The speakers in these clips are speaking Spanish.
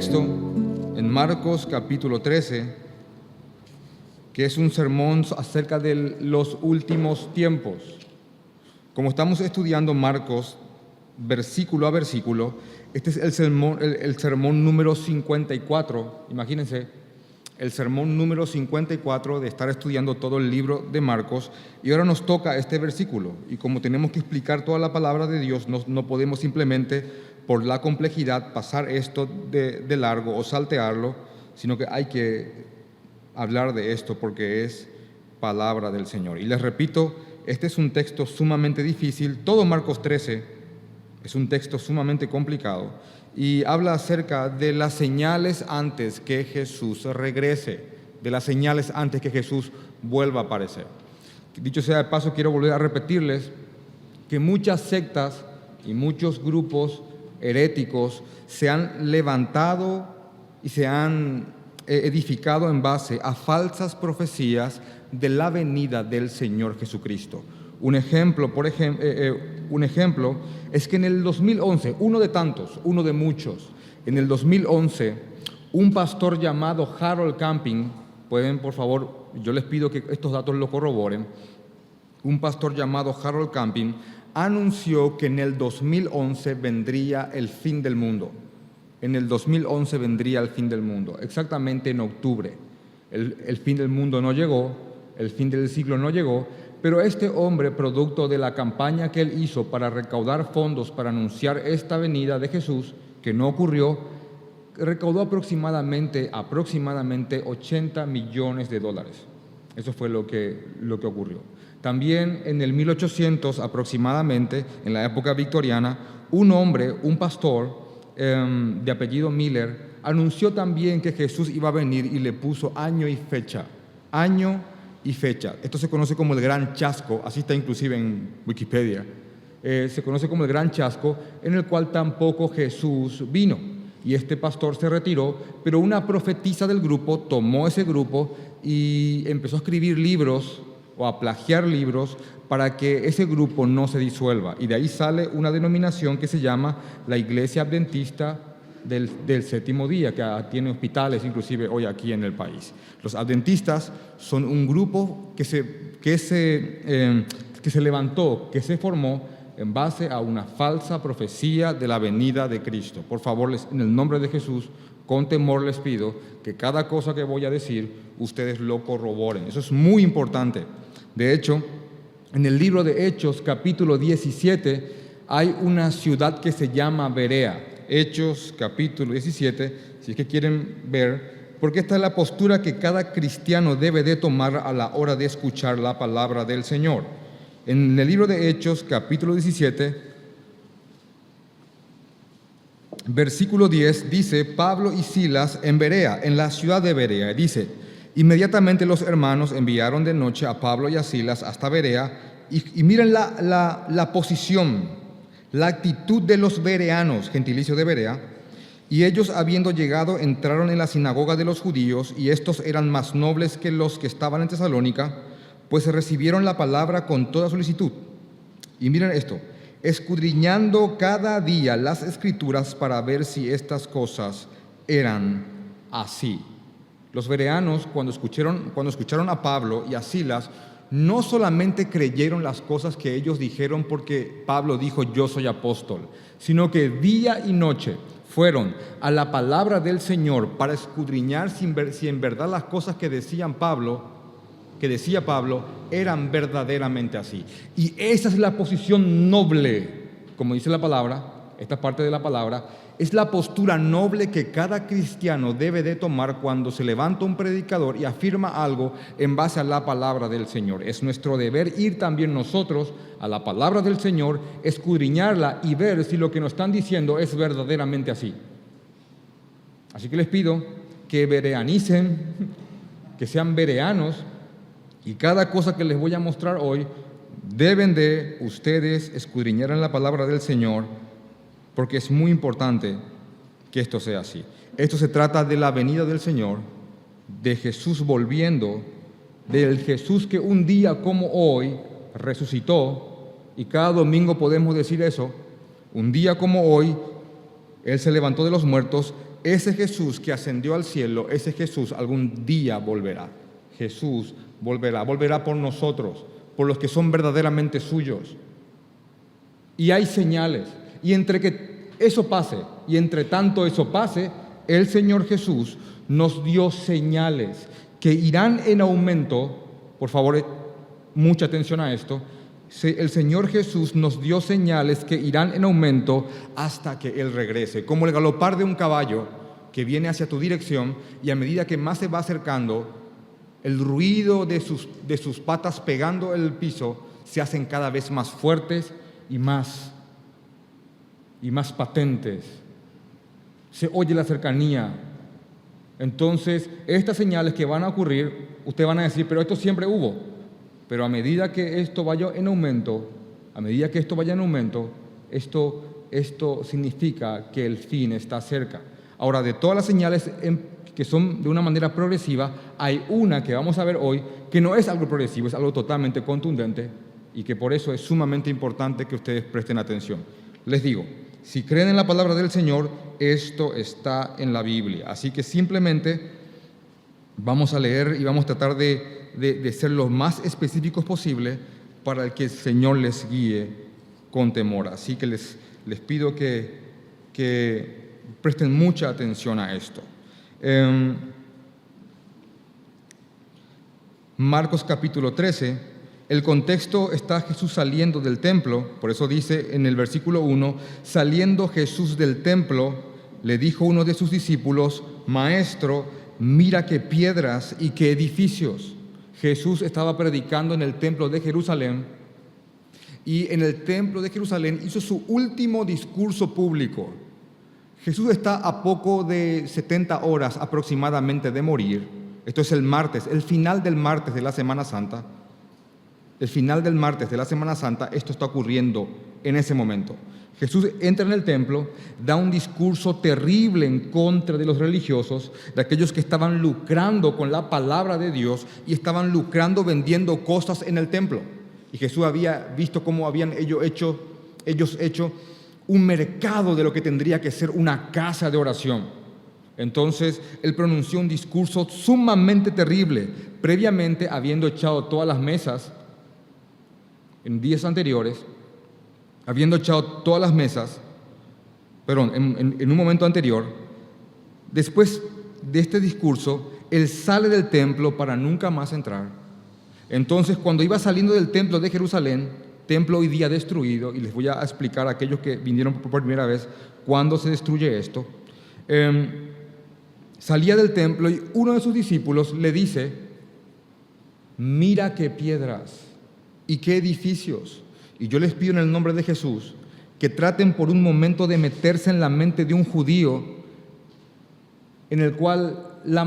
texto en Marcos capítulo 13, que es un sermón acerca de los últimos tiempos. Como estamos estudiando Marcos versículo a versículo, este es el sermón número 54, imagínense, el sermón número 54 de estar estudiando todo el libro de Marcos, y ahora nos toca este versículo, y como tenemos que explicar toda la palabra de Dios, no podemos simplemente, por la complejidad, pasar esto de largo o saltearlo, sino que hay que hablar de esto porque es palabra del Señor. Y les repito, este es un texto sumamente difícil, todo Marcos 13 es un texto sumamente complicado y habla acerca de las señales antes que Jesús regrese, de las señales antes que Jesús vuelva a aparecer. Dicho sea de paso, quiero volver a repetirles que muchas sectas y muchos grupos heréticos se han levantado y se han edificado en base a falsas profecías de la venida del Señor Jesucristo. Un ejemplo es que en el 2011, uno de tantos, uno de muchos, en el 2011, un pastor llamado Harold Camping, pueden por favor, yo les pido que estos datos lo corroboren, un pastor llamado Harold Camping anunció que en el 2011 vendría el fin del mundo. En el 2011 vendría el fin del mundo, exactamente en octubre. El fin del mundo no llegó, el fin del siglo no llegó, pero este hombre, producto de la campaña que él hizo para recaudar fondos para anunciar esta venida de Jesús, que no ocurrió, recaudó aproximadamente 80 millones de dólares. Eso fue lo que ocurrió. También en el 1800 aproximadamente, en la época victoriana, un hombre, un pastor de apellido Miller, anunció también que Jesús iba a venir y le puso año y fecha. Año y fecha. Esto se conoce como el Gran Chasco, así está inclusive en Wikipedia. Se conoce como el Gran Chasco, en el cual tampoco Jesús vino. Y este pastor se retiró, pero una profetisa del grupo tomó ese grupo y empezó a escribir libros o a plagiar libros para que ese grupo no se disuelva. Y de ahí sale una denominación que se llama la Iglesia Adventista del Séptimo Día, que tiene hospitales inclusive hoy aquí en el país. Los adventistas son un grupo que se levantó, que se formó en base a una falsa profecía de la venida de Cristo. Por favor, en el nombre de Jesús, con temor les pido que cada cosa que voy a decir, ustedes lo corroboren. Eso es muy importante. De hecho, en el libro de Hechos, capítulo 17, hay una ciudad que se llama Berea. Hechos, capítulo 17, si es que quieren ver, porque esta es la postura que cada cristiano debe de tomar a la hora de escuchar la palabra del Señor. En el libro de Hechos, capítulo 17, versículo 10, dice, Pablo y Silas en Berea, en la ciudad de Berea, dice, inmediatamente los hermanos enviaron de noche a Pablo y a Silas hasta Berea, y miren la posición, la actitud de los bereanos, gentilicio de Berea, y ellos habiendo llegado entraron en la sinagoga de los judíos, y estos eran más nobles que los que estaban en Tesalónica, pues recibieron la palabra con toda solicitud. Y miren esto, escudriñando cada día las escrituras para ver si estas cosas eran así. Los bereanos, cuando escucharon a Pablo y a Silas, no solamente creyeron las cosas que ellos dijeron porque Pablo dijo yo soy apóstol, sino que día y noche fueron a la palabra del Señor para escudriñar si en verdad las cosas que decía Pablo eran verdaderamente así. Y esa es la posición noble, como dice la palabra, esta parte de la palabra, es la postura noble que cada cristiano debe de tomar cuando se levanta un predicador y afirma algo en base a la palabra del Señor. Es nuestro deber ir también nosotros a la palabra del Señor, escudriñarla y ver si lo que nos están diciendo es verdaderamente así. Así que les pido que bereanicen, que sean bereanos, y cada cosa que les voy a mostrar hoy deben de ustedes escudriñar en la palabra del Señor, porque es muy importante que esto sea así. Esto se trata de la venida del Señor, de Jesús volviendo, del Jesús que un día como hoy resucitó, y cada domingo podemos decir eso, un día como hoy, Él se levantó de los muertos, ese Jesús que ascendió al cielo, ese Jesús algún día volverá. Jesús volverá por nosotros, por los que son verdaderamente suyos. Y hay señales. Y entre que eso pase, y entre tanto eso pase, el Señor Jesús nos dio señales que irán en aumento. Por favor, mucha atención a esto. El Señor Jesús nos dio señales que irán en aumento hasta que Él regrese, como el galopar de un caballo que viene hacia tu dirección, y a medida que más se va acercando, el ruido de sus patas pegando el piso se hacen cada vez más fuertes y más patentes. Se oye la cercanía. Entonces, estas señales que van a ocurrir, ustedes van a decir, pero esto siempre hubo. Pero a medida que esto vaya en aumento, esto significa que el fin está cerca. Ahora, de todas las señales que son de una manera progresiva, hay una que vamos a ver hoy que no es algo progresivo, es algo totalmente contundente y que por eso es sumamente importante que ustedes presten atención. Les digo, si creen en la palabra del Señor, esto está en la Biblia. Así que simplemente vamos a leer y vamos a tratar de ser lo más específicos posible para que el Señor les guíe con temor. Así que les pido que presten mucha atención a esto. Marcos capítulo 13, el contexto está Jesús saliendo del templo, por eso dice en el versículo 1, saliendo Jesús del templo, le dijo uno de sus discípulos, Maestro, mira qué piedras y qué edificios. Jesús estaba predicando en el templo de Jerusalén, y en el templo de Jerusalén hizo su último discurso público. Jesús está a poco de 70 horas aproximadamente de morir. Esto es el martes, el final del martes de la Semana Santa. El final del martes de la Semana Santa, esto está ocurriendo en ese momento. Jesús entra en el templo, da un discurso terrible en contra de los religiosos, de aquellos que estaban lucrando con la palabra de Dios y estaban lucrando vendiendo cosas en el templo. Y Jesús había visto cómo habían ellos hecho un mercado de lo que tendría que ser una casa de oración. Entonces, Él pronunció un discurso sumamente terrible, previamente habiendo echado todas las mesas, en días anteriores, en un momento anterior. Después de este discurso, Él sale del templo para nunca más entrar. Entonces, cuando iba saliendo del templo de Jerusalén, templo hoy día destruido, y les voy a explicar a aquellos que vinieron por primera vez cuándo se destruye esto, salía del templo y uno de sus discípulos le dice, mira qué piedras y qué edificios. Y yo les pido en el nombre de Jesús que traten por un momento de meterse en la mente de un judío en el cual la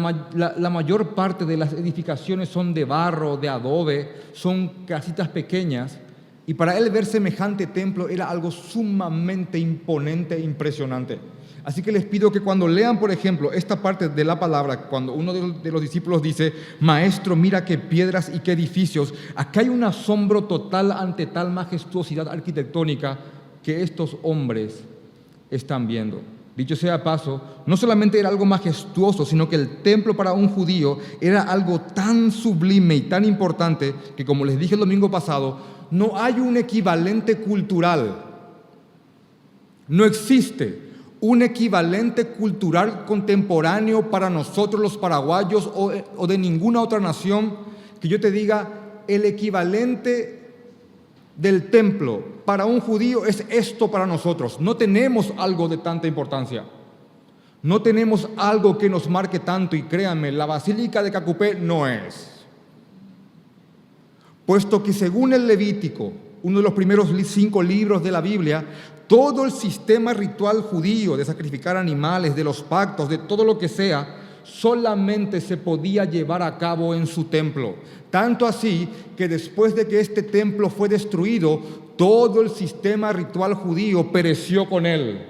mayor parte de las edificaciones son de barro, de adobe, son casitas pequeñas, y para él ver semejante templo era algo sumamente imponente e impresionante. Así que les pido que cuando lean, por ejemplo, esta parte de la palabra, cuando uno de los discípulos dice, Maestro, mira qué piedras y qué edificios, acá hay un asombro total ante tal majestuosidad arquitectónica que estos hombres están viendo. Dicho sea de paso, no solamente era algo majestuoso, sino que el templo para un judío era algo tan sublime y tan importante que, como les dije el domingo pasado, no hay un equivalente cultural. No existe un equivalente cultural contemporáneo para nosotros los paraguayos o de ninguna otra nación que yo te diga el equivalente del templo para un judío es esto para nosotros. No tenemos algo de tanta importancia. No tenemos algo que nos marque tanto, y créanme, la Basílica de Cacupé no es. Puesto que según el Levítico, uno de los primeros 5 libros de la Biblia, todo el sistema ritual judío de sacrificar animales, de los pactos, de todo lo que sea, solamente se podía llevar a cabo en su templo. Tanto así que después de que este templo fue destruido, todo el sistema ritual judío pereció con él.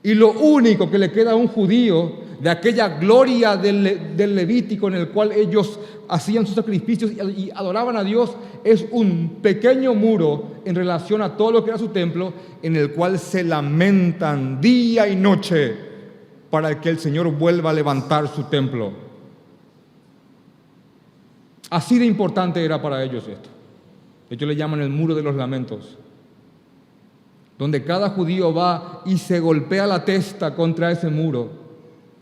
Y lo único que le queda a un judío de aquella gloria del Levítico en el cual ellos hacían sus sacrificios y adoraban a Dios es un pequeño muro en relación a todo lo que era su templo, en el cual se lamentan día y noche para que el Señor vuelva a levantar su templo. Así de importante era para ellos esto. Ellos le llaman el muro de los lamentos, donde cada judío va y se golpea la testa contra ese muro,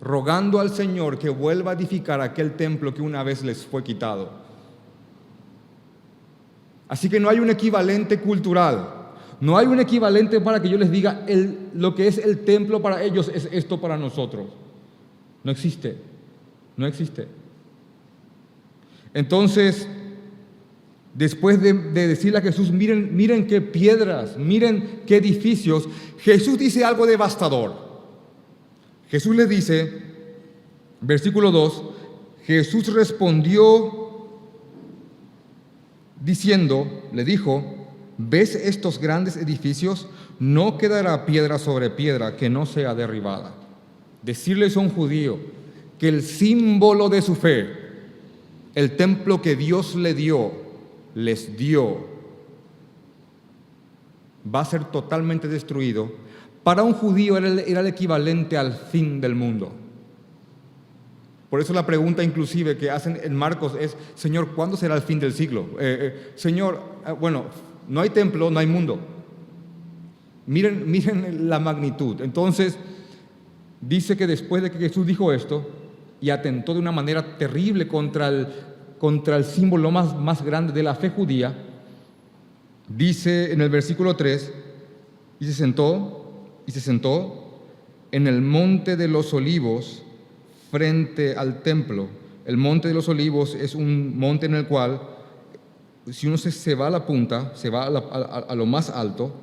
rogando al Señor que vuelva a edificar aquel templo que una vez les fue quitado. Así que no hay un equivalente cultural, no hay un equivalente para que yo les diga lo que es el templo para ellos es esto para nosotros. No existe, no existe. Entonces, después de decirle a Jesús, miren qué piedras, miren qué edificios, Jesús dice algo devastador. Jesús les dice, versículo 2, Jesús respondió diciendo, le dijo, ¿ves estos grandes edificios? No quedará piedra sobre piedra que no sea derribada. Decirles a un judío que el símbolo de su fe, el templo que Dios les dio, va a ser totalmente destruido. Para un judío era el equivalente al fin del mundo. Por eso la pregunta inclusive que hacen en Marcos es, Señor, ¿cuándo será el fin del siglo? Señor, bueno, no hay templo, no hay mundo. Miren la magnitud. Entonces, dice que después de que Jesús dijo esto, y atentó de una manera terrible contra el símbolo más grande de la fe judía, dice en el versículo 3, y se sentó en el monte de los olivos frente al templo. El monte de los olivos es un monte en el cual, si uno se va a la punta, se va a lo más alto,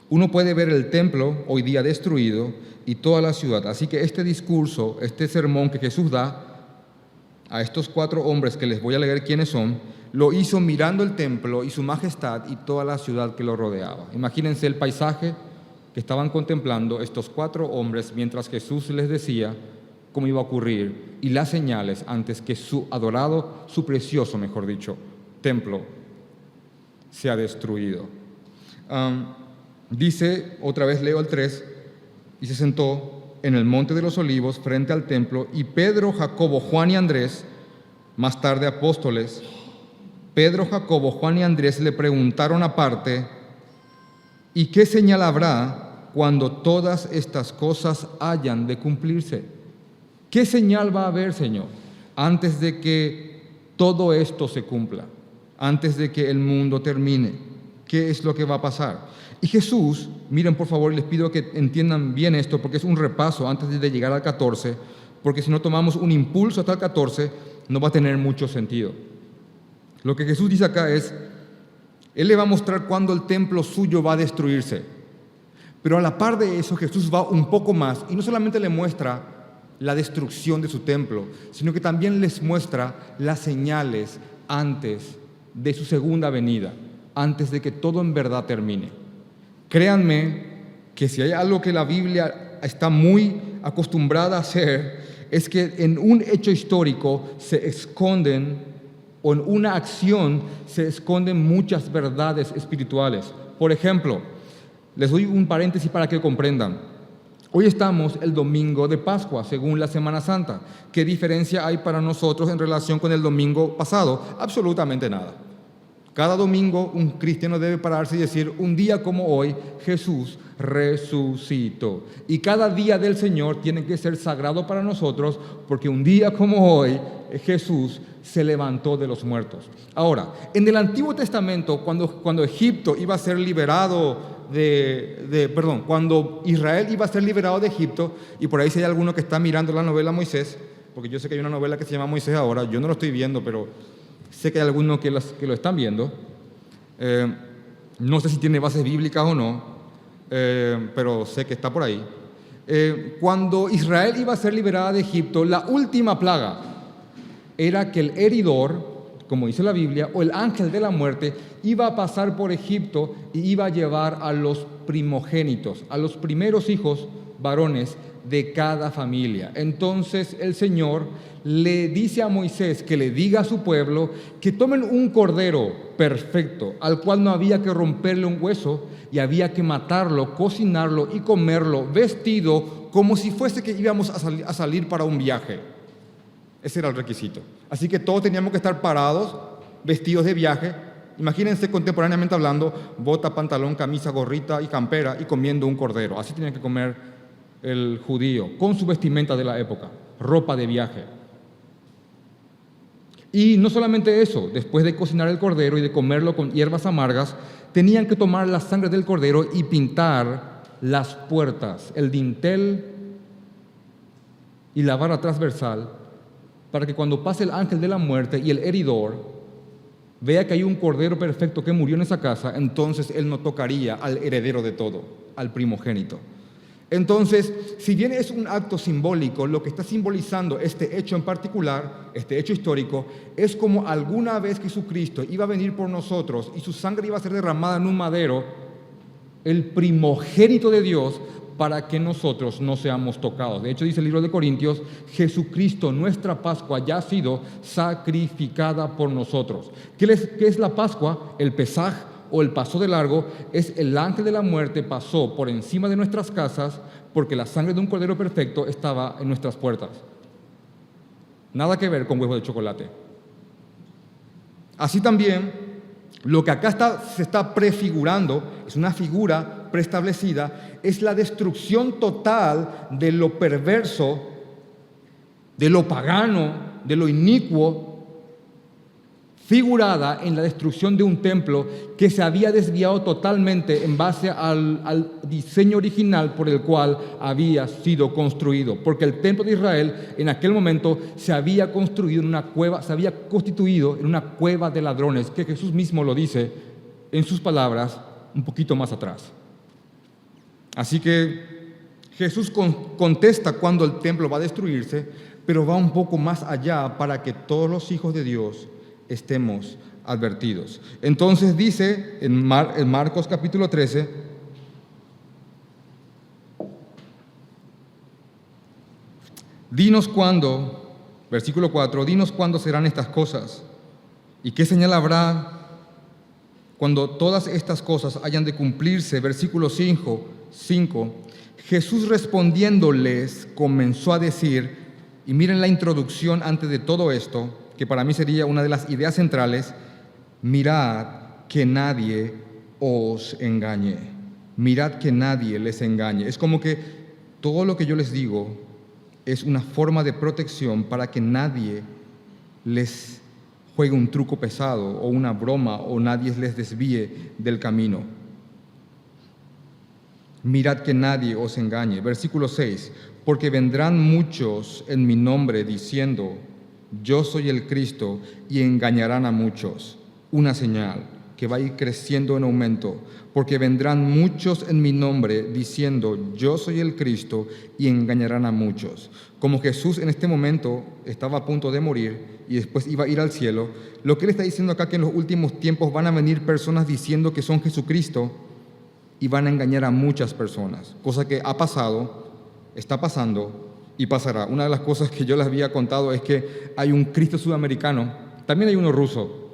uno puede ver el templo hoy día destruido y toda la ciudad. Así que este discurso, este sermón que Jesús da a estos 4 hombres, que les voy a leer quiénes son, lo hizo mirando el templo y su majestad y toda la ciudad que lo rodeaba. Imagínense el paisaje que estaban contemplando estos 4 hombres mientras Jesús les decía cómo iba a ocurrir y las señales antes que su precioso, mejor dicho, templo sea destruido. Dice, otra vez leo el 3, y se sentó en el monte de los olivos frente al templo, y Pedro, Jacobo, Juan y Andrés, más tarde apóstoles, Pedro, Jacobo, Juan y Andrés le preguntaron aparte, ¿y qué señal habrá cuando todas estas cosas hayan de cumplirse? ¿Qué señal va a haber, Señor, antes de que todo esto se cumpla, antes de que el mundo termine? ¿Qué es lo que va a pasar? Y Jesús, miren por favor, les pido que entiendan bien esto, porque es un repaso antes de llegar al 14, porque si no tomamos un impulso hasta el 14, no va a tener mucho sentido. Lo que Jesús dice acá es, Él le va a mostrar cuándo el templo suyo va a destruirse. Pero a la par de eso, Jesús va un poco más, y no solamente le muestra la destrucción de su templo, sino que también les muestra las señales antes de su segunda venida, antes de que todo en verdad termine. Créanme que si hay algo que la Biblia está muy acostumbrada a hacer, es que en un hecho histórico se esconden, o en una acción se esconden muchas verdades espirituales. Por ejemplo, les doy un paréntesis para que comprendan. Hoy estamos el domingo de Pascua, según la Semana Santa. ¿Qué diferencia hay para nosotros en relación con el domingo pasado? Absolutamente nada. Cada domingo un cristiano debe pararse y decir, un día como hoy, Jesús resucitó. Y cada día del Señor tiene que ser sagrado para nosotros, porque un día como hoy, Jesús se levantó de los muertos. Ahora, en el Antiguo Testamento, cuando Egipto iba a ser liberado cuando Israel iba a ser liberado de Egipto, y por ahí si hay alguno que está mirando la novela Moisés, porque yo sé que hay una novela que se llama Moisés ahora, yo no lo estoy viendo, pero sé que hay algunos que lo están viendo. No sé si tiene bases bíblicas o no, pero sé que está por ahí. Cuando Israel iba a ser liberada de Egipto, la última plaga era que el heridor, como dice la Biblia, o el ángel de la muerte, iba a pasar por Egipto y iba a llevar a los primogénitos, a los primeros hijos varones de cada familia. Entonces el Señor le dice a Moisés que le diga a su pueblo que tomen un cordero perfecto, al cual no había que romperle un hueso y había que matarlo, cocinarlo y comerlo vestido como si fuese que íbamos a salir para un viaje. Ese era el requisito. Así que todos teníamos que estar parados, vestidos de viaje. Imagínense contemporáneamente hablando, bota, pantalón, camisa, gorrita y campera y comiendo un cordero. Así tenía que comer el judío, con su vestimenta de la época, ropa de viaje. Y no solamente eso, después de cocinar el cordero y de comerlo con hierbas amargas, tenían que tomar la sangre del cordero y pintar las puertas, el dintel y la vara transversal, para que cuando pase el ángel de la muerte y el heridor vea que hay un cordero perfecto que murió en esa casa, entonces él no tocaría al heredero de todo, al primogénito. Entonces, si bien es un acto simbólico, lo que está simbolizando este hecho en particular, este hecho histórico, es como alguna vez Jesucristo iba a venir por nosotros y su sangre iba a ser derramada en un madero, el primogénito de Dios, para que nosotros no seamos tocados. De hecho, dice el libro de Corintios, Jesucristo, nuestra Pascua, ya ha sido sacrificada por nosotros. ¿Qué es la Pascua? El Pesaj, o el pasó de largo, es el ángel de la muerte pasó por encima de nuestras casas porque la sangre de un cordero perfecto estaba en nuestras puertas. Nada que ver con huevos de chocolate. Así también, lo que acá se está prefigurando, es una figura preestablecida, es la destrucción total de lo perverso, de lo pagano, de lo inicuo, figurada en la destrucción de un templo que se había desviado totalmente en base al diseño original por el cual había sido construido. Porque el templo de Israel en aquel momento se había construido en una cueva, se había constituido en una cueva de ladrones, que Jesús mismo lo dice en sus palabras un poquito más atrás. Así que Jesús contesta cuando el templo va a destruirse, pero va un poco más allá para que todos los hijos de Dios estemos advertidos. Entonces dice en Marcos capítulo 13, dinos cuándo, versículo 4, dinos cuándo serán estas cosas y qué señal habrá cuando todas estas cosas hayan de cumplirse. Versículo 5, Jesús respondiéndoles comenzó a decir, y miren la introducción antes de todo esto, que para mí sería una de las ideas centrales: mirad que nadie os engañe, mirad que nadie les engañe. Es como que todo lo que yo les digo es una forma de protección para que nadie les juegue un truco pesado o una broma o nadie les desvíe del camino. Mirad que nadie os engañe. Versículo 6, porque vendrán muchos en mi nombre diciendo, yo soy el Cristo, y engañarán a muchos. Una señal que va a ir creciendo en aumento, porque vendrán muchos en mi nombre diciendo, yo soy el Cristo, y engañarán a muchos. Como Jesús en este momento estaba a punto de morir y después iba a ir al cielo, lo que él está diciendo acá, que en los últimos tiempos van a venir personas diciendo que son Jesucristo y van a engañar a muchas personas, cosa que ha pasado, está pasando y pasará. Una de las cosas que yo les había contado es que hay un Cristo sudamericano, también hay uno ruso,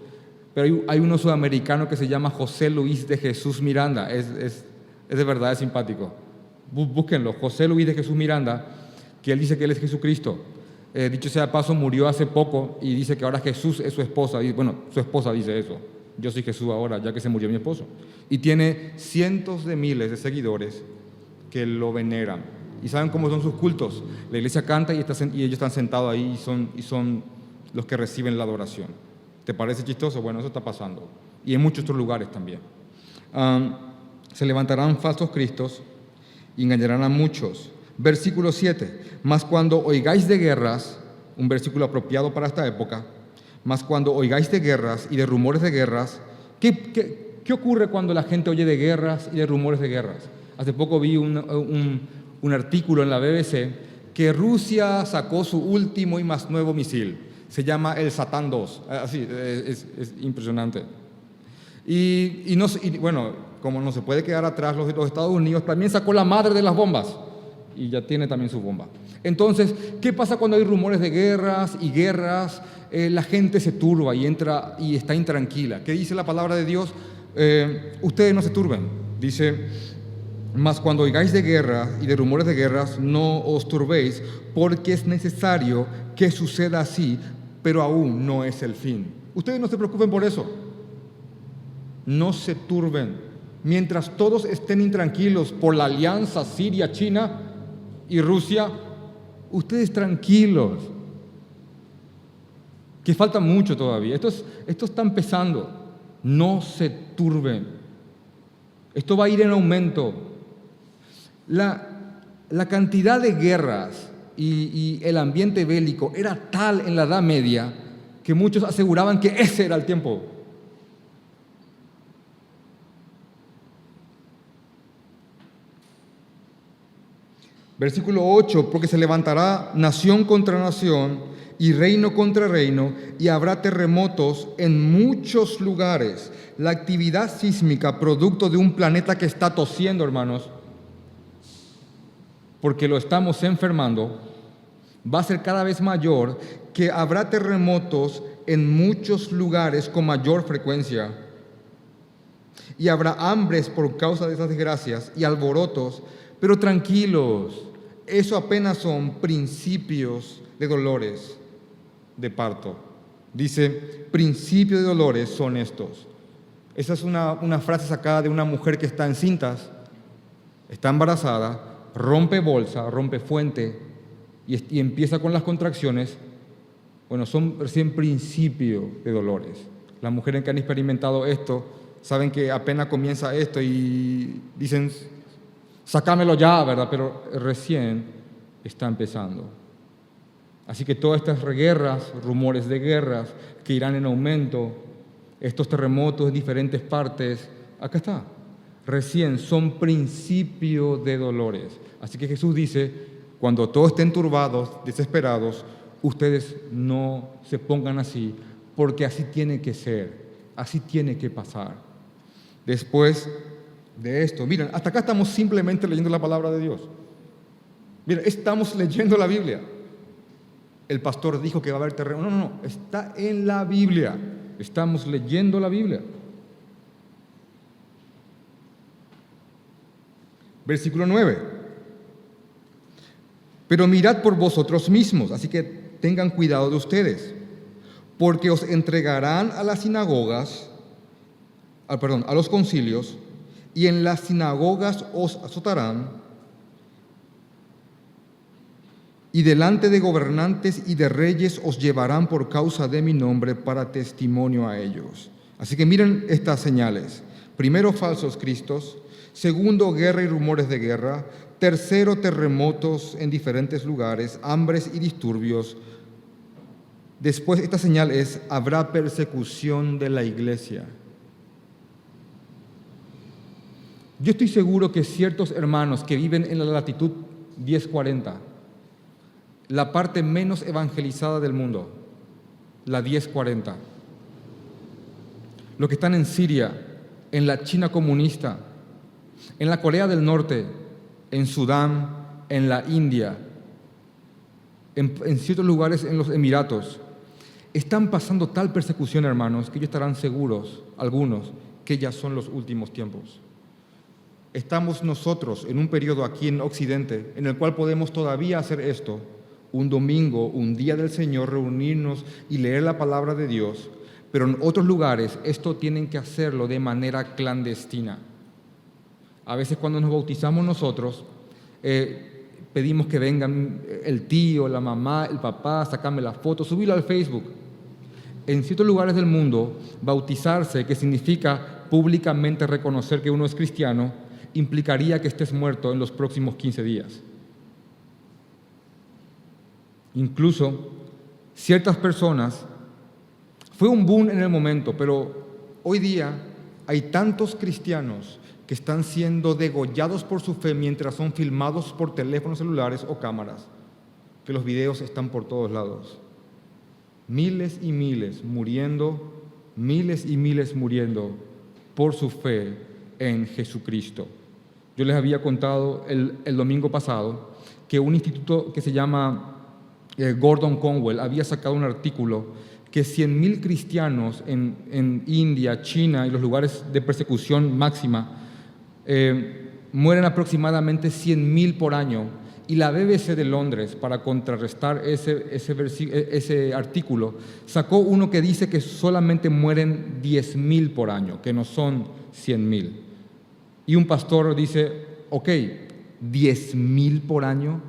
pero hay uno sudamericano que se llama José Luis de Jesús Miranda. Es de verdad, es simpático. Búsquenlo, José Luis de Jesús Miranda, que él dice que él es Jesucristo. Dicho sea de paso, murió hace poco y dice que ahora Jesús es su esposa. Bueno, su esposa dice eso. Yo soy Jesús ahora, ya que se murió mi esposo. Y tiene cientos de miles de seguidores que lo veneran. ¿Y saben cómo son sus cultos? La iglesia canta y ellos están sentados ahí y son los que reciben la adoración. ¿Te parece chistoso? Bueno, eso está pasando. Y en muchos otros lugares también. Se levantarán falsos cristos y engañarán a muchos. Versículo 7. Mas cuando oigáis de guerras, un versículo apropiado para esta época, mas cuando oigáis de guerras y de rumores de guerras, ¿qué ocurre cuando la gente oye de guerras y de rumores de guerras? Hace poco vi un artículo en la BBC que Rusia sacó su último y más nuevo misil. Se llama el Satán 2. Así, es impresionante. Bueno, como no se puede quedar atrás, los Estados Unidos también sacó la madre de las bombas, y ya tiene también su bomba. Entonces, ¿qué pasa cuando hay rumores de guerras y guerras? La gente se turba y entra y está intranquila. ¿Qué dice la palabra de Dios? Ustedes no se turben. Dice, mas cuando oigáis de guerra y de rumores de guerras, no os turbéis, porque es necesario que suceda así, pero aún no es el fin. Ustedes no se preocupen por eso. No se turben. Mientras todos estén intranquilos por la alianza Siria, China y Rusia, ustedes tranquilos, que falta mucho todavía. Esto está empezando. No se turben. Esto va a ir en aumento. La cantidad de guerras y el ambiente bélico era tal en la Edad Media que muchos aseguraban que ese era el tiempo. Versículo 8, porque se levantará nación contra nación y reino contra reino, y habrá terremotos en muchos lugares. La actividad sísmica, producto de un planeta que está tosiendo, hermanos, porque lo estamos enfermando, va a ser cada vez mayor, que habrá terremotos en muchos lugares con mayor frecuencia. Y habrá hambres por causa de esas desgracias y alborotos, pero tranquilos, eso apenas son principios de dolores de parto. Dice, principios de dolores son estos. Esa es una frase sacada de una mujer que está encinta, está embarazada, rompe bolsa, rompe fuente y empieza con las contracciones. Bueno, son recién principios de dolores. Las mujeres que han experimentado esto saben que apenas comienza esto y dicen, sácamelo ya, ¿verdad? Pero recién está empezando. Así que todas estas guerras, rumores de guerras que irán en aumento, estos terremotos en diferentes partes, acá está. Recién son principios de dolores. Así que Jesús dice, cuando todos estén turbados, desesperados, ustedes no se pongan así, porque así tiene que ser, así tiene que pasar. Después de esto, miren, hasta acá estamos simplemente leyendo la palabra de Dios. Miren, estamos leyendo la Biblia. El pastor dijo que va a haber terremoto. No, está en la Biblia. Estamos leyendo la Biblia. Versículo 9. Pero mirad por vosotros mismos, así que tengan cuidado de ustedes, porque os entregarán a las sinagogas, a los concilios, y en las sinagogas os azotarán, y delante de gobernantes y de reyes os llevarán por causa de mi nombre para testimonio a ellos. Así que miren estas señales. Primero, falsos cristos. Segundo, guerra y rumores de guerra. Tercero, terremotos en diferentes lugares, hambres y disturbios. Después, esta señal es, habrá persecución de la iglesia. Yo estoy seguro que ciertos hermanos que viven en la latitud 1040, la parte menos evangelizada del mundo, la 1040, los que están en Siria, en la China comunista, en la Corea del Norte, en Sudán, en la India, en ciertos lugares en los Emiratos, están pasando tal persecución, hermanos, que ellos estarán seguros, algunos, que ya son los últimos tiempos. Estamos nosotros en un periodo aquí en Occidente en el cual podemos todavía hacer esto, un domingo, un día del Señor, reunirnos y leer la palabra de Dios, pero en otros lugares esto tienen que hacerlo de manera clandestina. A veces cuando nos bautizamos nosotros, pedimos que vengan el tío, la mamá, el papá, sacarme la foto, subirlo al Facebook. En ciertos lugares del mundo, bautizarse, que significa públicamente reconocer que uno es cristiano, implicaría que estés muerto en los próximos 15 días. Incluso, ciertas personas, fue un boom en el momento, pero hoy día hay tantos cristianos que están siendo degollados por su fe mientras son filmados por teléfonos celulares o cámaras, que los videos están por todos lados. Miles y miles muriendo por su fe en Jesucristo. Yo les había contado el domingo pasado que un instituto que se llama Gordon Conwell había sacado un artículo que 100.000 cristianos en India, China y los lugares de persecución máxima mueren aproximadamente 100.000 por año. Y la BBC de Londres, para contrarrestar ese artículo, sacó uno que dice que solamente mueren 10.000 por año, que no son 100.000. Y un pastor dice, ok, 10.000 por año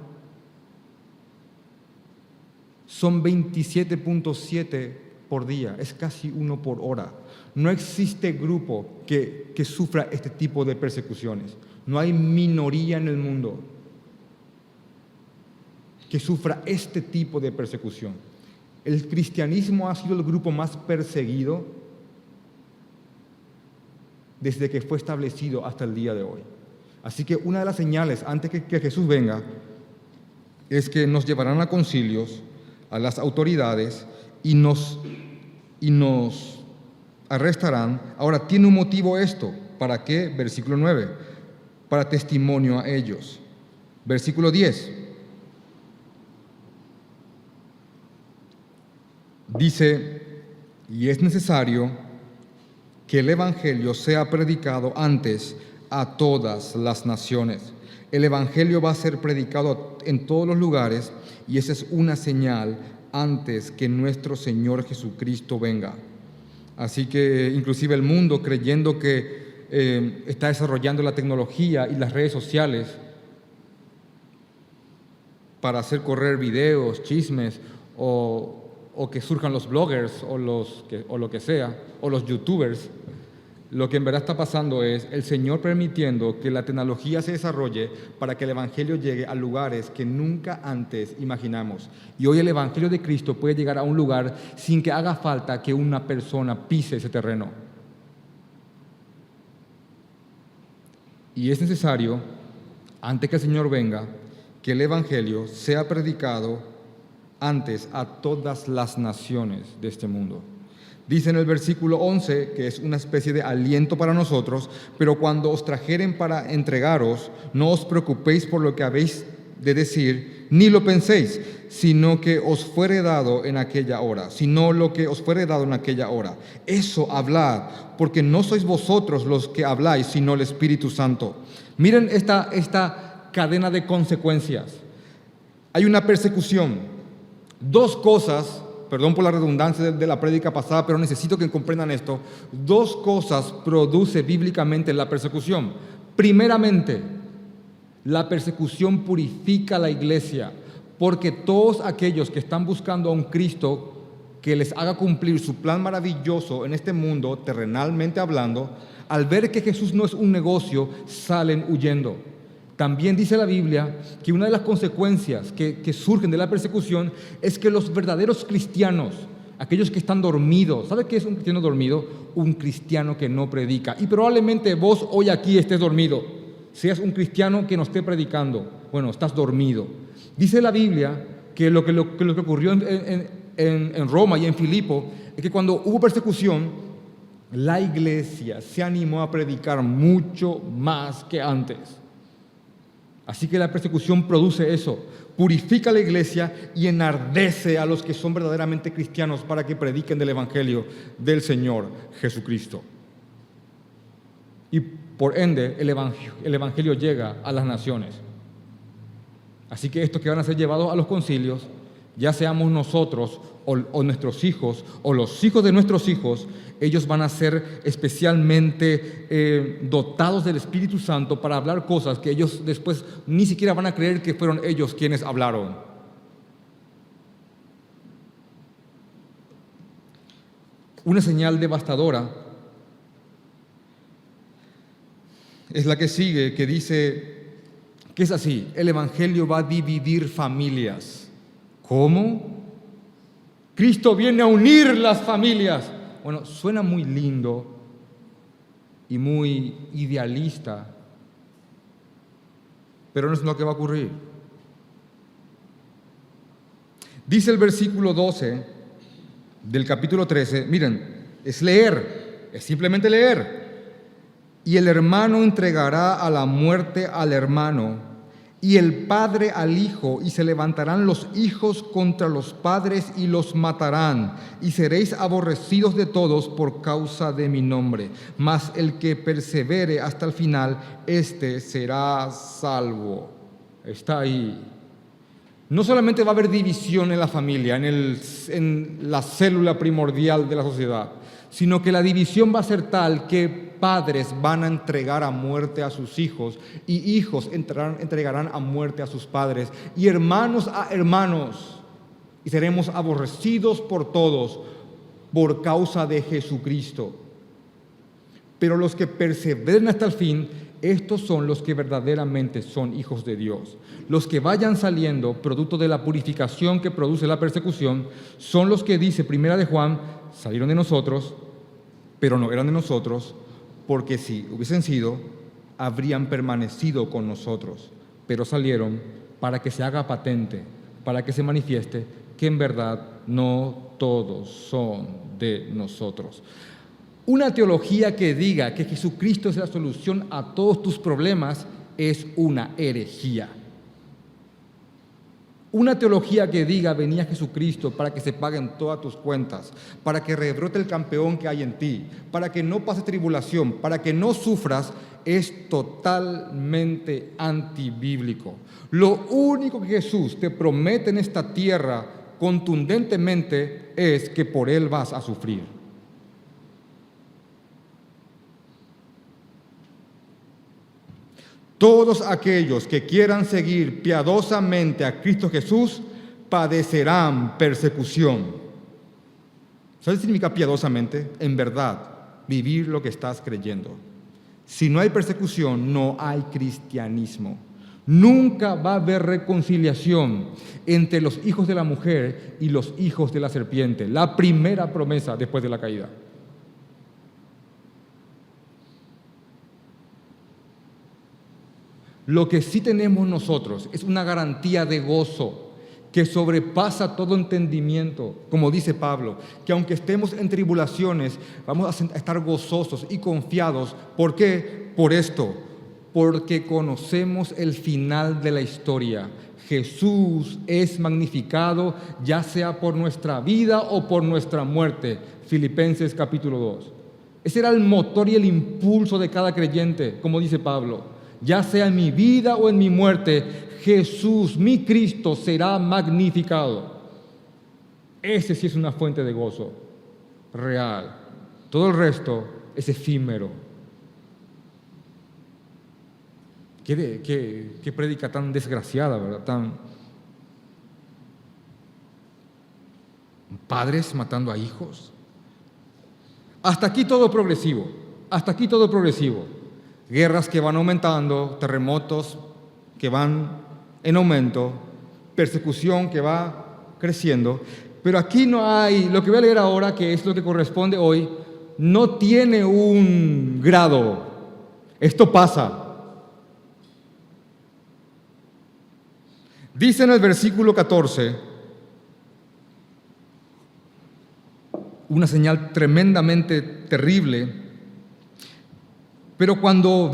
son 27.7 por día, es casi uno por hora. No existe grupo que sufra este tipo de persecuciones. No hay minoría en el mundo que sufra este tipo de persecución. El cristianismo ha sido el grupo más perseguido desde que fue establecido hasta el día de hoy. Así que una de las señales antes que Jesús venga es que nos llevarán a concilios, a las autoridades y nos arrestarán. Ahora, tiene un motivo esto. ¿Para qué? Versículo 9. Para testimonio a ellos. Versículo 10. Dice, y es necesario que el Evangelio sea predicado antes a todas las naciones. El Evangelio va a ser predicado en todos los lugares y esa es una señal antes que nuestro Señor Jesucristo venga. Así que inclusive el mundo, creyendo que está desarrollando la tecnología y las redes sociales para hacer correr videos, chismes o que surjan los bloggers o lo que sea, o los youtubers, lo que en verdad está pasando es el Señor permitiendo que la tecnología se desarrolle para que el Evangelio llegue a lugares que nunca antes imaginamos. Y hoy el Evangelio de Cristo puede llegar a un lugar sin que haga falta que una persona pise ese terreno. Y es necesario, antes que el Señor venga, que el Evangelio sea predicado antes a todas las naciones de este mundo. Dice en el versículo 11, que es una especie de aliento para nosotros, pero cuando os trajeren para entregaros, no os preocupéis por lo que habéis de decir, ni lo penséis, sino que os fuere dado en aquella hora, Eso hablad, porque no sois vosotros los que habláis, sino el Espíritu Santo. Miren esta cadena de consecuencias. Hay una persecución. Dos cosas, perdón por la redundancia de la prédica pasada, pero necesito que comprendan esto. Dos cosas produce bíblicamente la persecución. Primeramente, la persecución purifica a la iglesia, porque todos aquellos que están buscando a un Cristo que les haga cumplir su plan maravilloso en este mundo, terrenalmente hablando, al ver que Jesús no es un negocio, salen huyendo. También dice la Biblia que una de las consecuencias que surgen de la persecución es que los verdaderos cristianos, aquellos que están dormidos, ¿sabe qué es un cristiano dormido? Un cristiano que no predica. Y probablemente vos hoy aquí estés dormido, seas un cristiano que no esté predicando. Bueno, estás dormido. Dice la Biblia que lo que ocurrió en Roma y en Filipo es que cuando hubo persecución, la iglesia se animó a predicar mucho más que antes. Así que la persecución produce eso, purifica a la iglesia y enardece a los que son verdaderamente cristianos para que prediquen del Evangelio del Señor Jesucristo. Y por ende el Evangelio llega a las naciones. Así que estos que van a ser llevados a los concilios, ya seamos nosotros o nuestros hijos o los hijos de nuestros hijos, ellos van a ser especialmente dotados del Espíritu Santo para hablar cosas que ellos después ni siquiera van a creer que fueron ellos quienes hablaron. Una señal devastadora es la que sigue, que dice que es así: el Evangelio va a dividir familias. ¿Cómo? Cristo viene a unir las familias. Bueno, suena muy lindo y muy idealista, pero no es lo que va a ocurrir. Dice el versículo 12 del capítulo 13, miren, es leer, es simplemente leer. Y el hermano entregará a la muerte al hermano, y el padre al hijo, y se levantarán los hijos contra los padres y los matarán, y seréis aborrecidos de todos por causa de mi nombre. Mas el que persevere hasta el final, éste será salvo. Está ahí. No solamente va a haber división en la familia, en la célula primordial de la sociedad, sino que la división va a ser tal que padres van a entregar a muerte a sus hijos y hijos entregarán a muerte a sus padres y hermanos a hermanos, y seremos aborrecidos por todos por causa de Jesucristo. Pero los que perseveren hasta el fin, estos son los que verdaderamente son hijos de Dios. Los que vayan saliendo, producto de la purificación que produce la persecución, son los que dice Primera de Juan, salieron de nosotros, pero no eran de nosotros, porque si hubiesen sido, habrían permanecido con nosotros, pero salieron para que se haga patente, para que se manifieste que en verdad no todos son de nosotros. Una teología que diga que Jesucristo es la solución a todos tus problemas es una herejía. Una teología que diga venía Jesucristo para que se paguen todas tus cuentas, para que rebrote el campeón que hay en ti, para que no pases tribulación, para que no sufras, es totalmente antibíblico. Lo único que Jesús te promete en esta tierra contundentemente es que por Él vas a sufrir. Todos aquellos que quieran seguir piadosamente a Cristo Jesús padecerán persecución. ¿Sabes qué significa piadosamente? En verdad, vivir lo que estás creyendo. Si no hay persecución, no hay cristianismo. Nunca va a haber reconciliación entre los hijos de la mujer y los hijos de la serpiente. La primera promesa después de la caída. Lo que sí tenemos nosotros es una garantía de gozo que sobrepasa todo entendimiento, como dice Pablo, que aunque estemos en tribulaciones, vamos a estar gozosos y confiados. ¿Por qué? Por esto, porque conocemos el final de la historia. Jesús es magnificado, ya sea por nuestra vida o por nuestra muerte. Filipenses capítulo 2. Ese era el motor y el impulso de cada creyente, como dice Pablo. Ya sea en mi vida o en mi muerte, Jesús, mi Cristo, será magnificado. Ese sí es una fuente de gozo real. Todo el resto es efímero. Qué prédica tan desgraciada, ¿verdad? Padres matando a hijos. Hasta aquí todo progresivo. Hasta aquí todo progresivo. Guerras que van aumentando, terremotos que van en aumento, persecución que va creciendo. Pero aquí no hay, lo que voy a leer ahora, que es lo que corresponde hoy, no tiene un grado. Esto pasa. Dice en el versículo 14, una señal tremendamente terrible. Pero cuando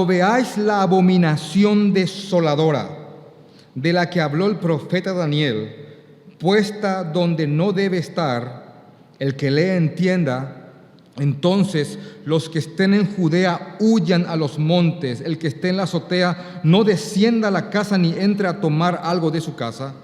veáis la abominación desoladora de la que habló el profeta Daniel, puesta donde no debe estar, el que lee entienda, entonces los que estén en Judea huyan a los montes, el que esté en la azotea no descienda a la casa ni entre a tomar algo de su casa,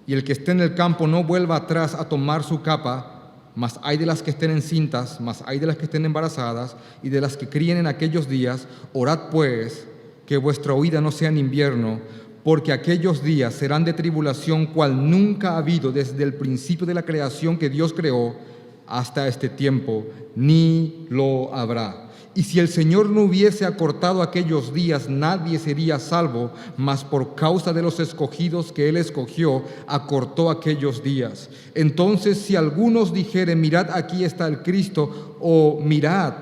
y el que esté en el campo no vuelva atrás a tomar su capa. Mas hay de las que estén encintas, mas hay de las que estén embarazadas y de las que críen en aquellos días. Orad pues que vuestra huida no sea en invierno, porque aquellos días serán de tribulación cual nunca ha habido desde el principio de la creación que Dios creó hasta este tiempo, ni lo habrá. Y si el Señor no hubiese acortado aquellos días, nadie sería salvo, mas por causa de los escogidos que Él escogió, acortó aquellos días. Entonces, si algunos dijeren, mirad, aquí está el Cristo, o mirad,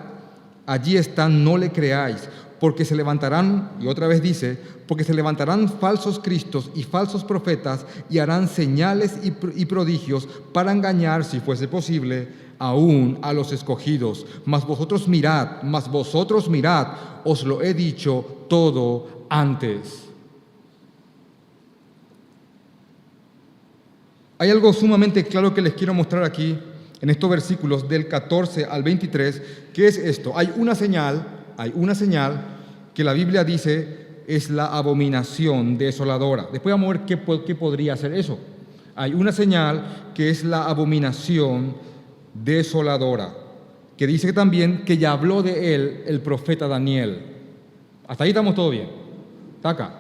allí está, no le creáis, porque se levantarán, y otra vez dice, porque se levantarán falsos cristos y falsos profetas, y harán señales y prodigios para engañar, si fuese posible, aún a los escogidos. Mas vosotros mirad, os lo he dicho todo antes. Hay algo sumamente claro que les quiero mostrar aquí en estos versículos del 14 al 23, que es esto. Hay una señal que la Biblia dice es la abominación desoladora. Después vamos a ver qué podría ser eso. Hay una señal que es la abominación desoladora, que dice también que ya habló de él el profeta Daniel. Hasta ahí estamos todo bien. Está acá.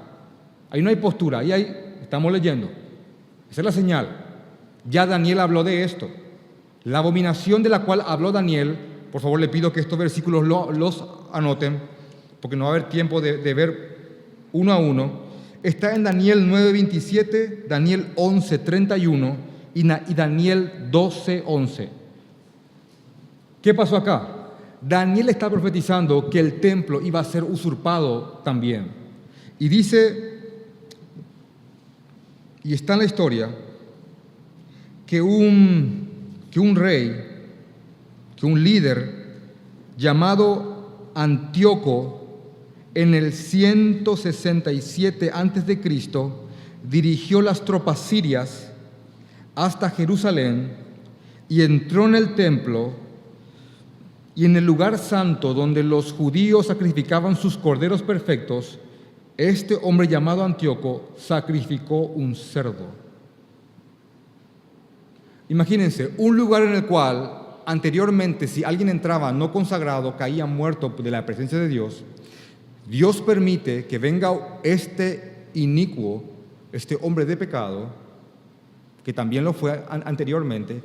Ahí no hay postura, estamos leyendo. Esa es la señal. Ya Daniel habló de esto. La abominación de la cual habló Daniel, por favor le pido que estos versículos los anoten, porque no va a haber tiempo de ver uno a uno. Está en Daniel 9:27, Daniel 11:31 y Daniel 12:11. ¿Qué pasó acá? Daniel está profetizando que el templo iba a ser usurpado también. Y dice, y está en la historia, que un líder llamado Antíoco, en el 167 a.C., dirigió las tropas sirias hasta Jerusalén y entró en el templo y en el lugar santo donde los judíos sacrificaban sus corderos perfectos. Este hombre llamado Antíoco sacrificó un cerdo. Imagínense, un lugar en el cual anteriormente, si alguien entraba no consagrado, caía muerto de la presencia de Dios. Dios permite que venga este inicuo, este hombre de pecado, que también lo fue anteriormente,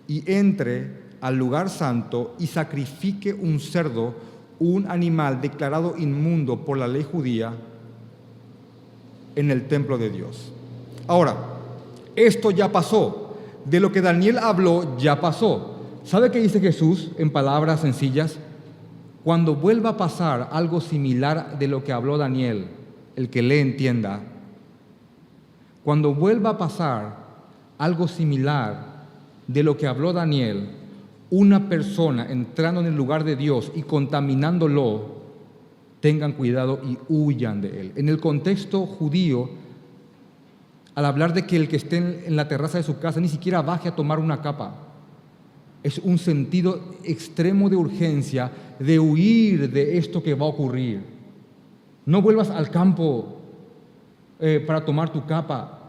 y entre al lugar santo y sacrifique un cerdo, un animal declarado inmundo por la ley judía, en el templo de Dios. Ahora, esto ya pasó. De lo que Daniel habló, ya pasó. ¿Sabe qué dice Jesús en palabras sencillas? Cuando vuelva a pasar algo similar de lo que habló Daniel, el que le entienda, cuando vuelva a pasar algo similar de lo que habló Daniel, una persona entrando en el lugar de Dios y contaminándolo, tengan cuidado y huyan de él. En el contexto judío, al hablar de que el que esté en la terraza de su casa ni siquiera baje a tomar una capa, es un sentido extremo de urgencia, de huir de esto que va a ocurrir. No vuelvas al campo para tomar tu capa.